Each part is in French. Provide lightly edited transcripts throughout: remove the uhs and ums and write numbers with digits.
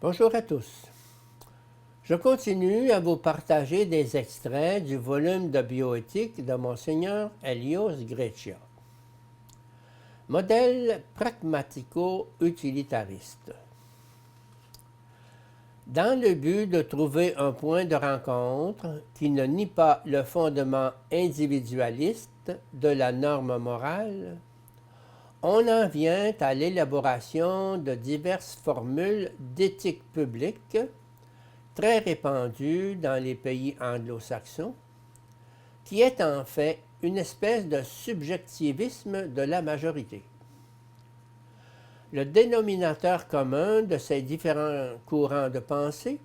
Bonjour à tous. Je continue à vous partager des extraits du volume de bioéthique de Monseigneur Helios Greccia. Modèle pragmatico-utilitariste. Dans le but de trouver un point de rencontre qui ne nie pas le fondement individualiste de la norme morale, on en vient à l'élaboration de diverses formules d'éthique publique très répandues dans les pays anglo-saxons, qui est en fait une espèce de subjectivisme de la majorité. Le dénominateur commun de ces différents courants de pensée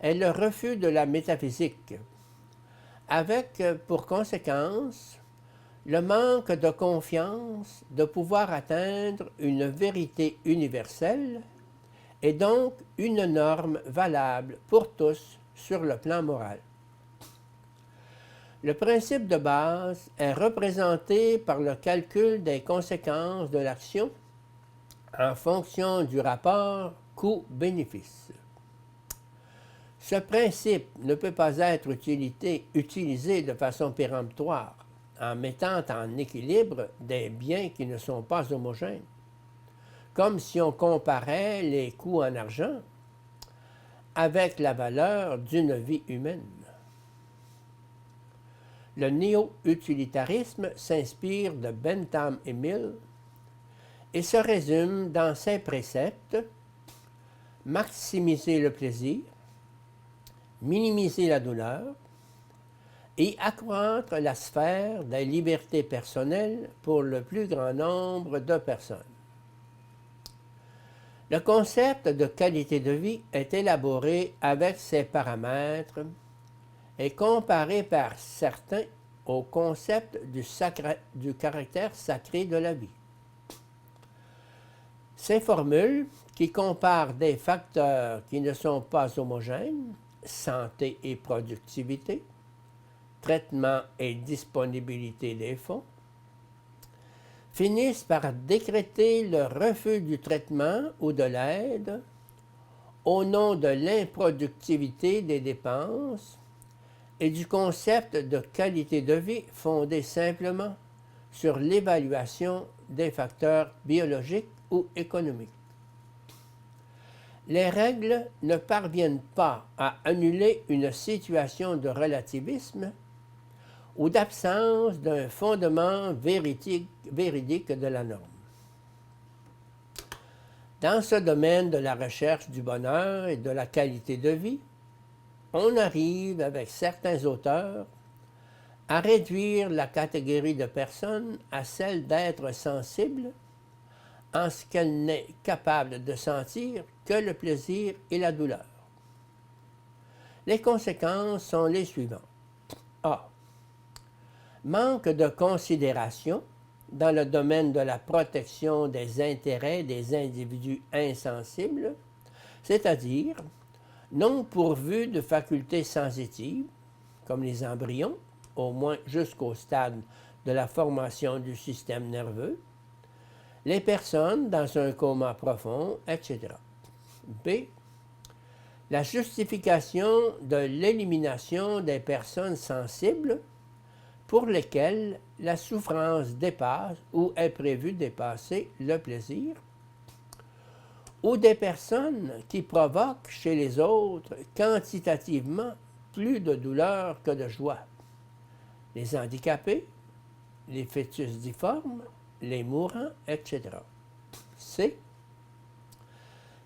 est le refus de la métaphysique, avec pour conséquence le manque de confiance de pouvoir atteindre une vérité universelle et donc une norme valable pour tous sur le plan moral. Le principe de base est représenté par le calcul des conséquences de l'action en fonction du rapport coût-bénéfice. Ce principe ne peut pas être utilisé de façon péremptoire en mettant en équilibre des biens qui ne sont pas homogènes, comme si on comparait les coûts en argent avec la valeur d'une vie humaine. Le néo-utilitarisme s'inspire de Bentham et Mill et se résume dans ces préceptes: maximiser le plaisir, minimiser la douleur et accroître la sphère des libertés personnelles pour le plus grand nombre de personnes. Le concept de qualité de vie est élaboré avec ces paramètres et comparé par certains au concept du caractère sacré de la vie. Ces formules, qui comparent des facteurs qui ne sont pas homogènes, santé et productivité, traitement et disponibilité des fonds, finissent par décréter le refus du traitement ou de l'aide au nom de l'improductivité des dépenses et du concept de qualité de vie fondé simplement sur l'évaluation des facteurs biologiques ou économiques. Les règles ne parviennent pas à annuler une situation de relativisme ou d'absence d'un fondement véridique de la norme. Dans ce domaine de la recherche du bonheur et de la qualité de vie, on arrive, avec certains auteurs, à réduire la catégorie de personnes à celle d'êtres sensibles, en ce qu'elle n'est capable de sentir que le plaisir et la douleur. Les conséquences sont les suivantes. A. Manque de considération dans le domaine de la protection des intérêts des individus insensibles, c'est-à-dire non pourvus de facultés sensitives, comme les embryons, au moins jusqu'au stade de la formation du système nerveux, les personnes dans un coma profond, etc. B. La justification de l'élimination des personnes sensibles pour lesquelles la souffrance dépasse ou est prévue dépasser le plaisir, ou des personnes qui provoquent chez les autres quantitativement plus de douleur que de joie. Les handicapés, les fœtus difformes, les mourants, etc. C.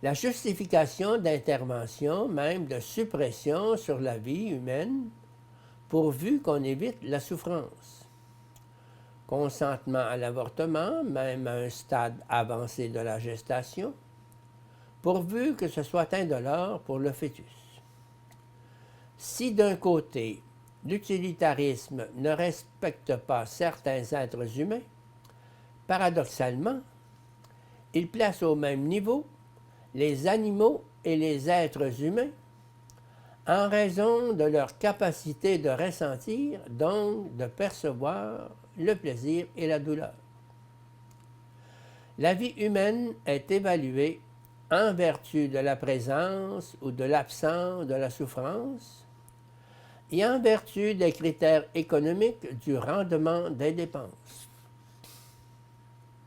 La justification d'intervention, même de suppression sur la vie humaine, pourvu qu'on évite la souffrance. Consentement à l'avortement, même à un stade avancé de la gestation, pourvu que ce soit indolore pour le fœtus. Si d'un côté, l'utilitarisme ne respecte pas certains êtres humains, paradoxalement, il place au même niveau les animaux et les êtres humains en raison de leur capacité de ressentir, donc de percevoir le plaisir et la douleur. La vie humaine est évaluée en vertu de la présence ou de l'absence de la souffrance et en vertu des critères économiques du rendement des dépenses.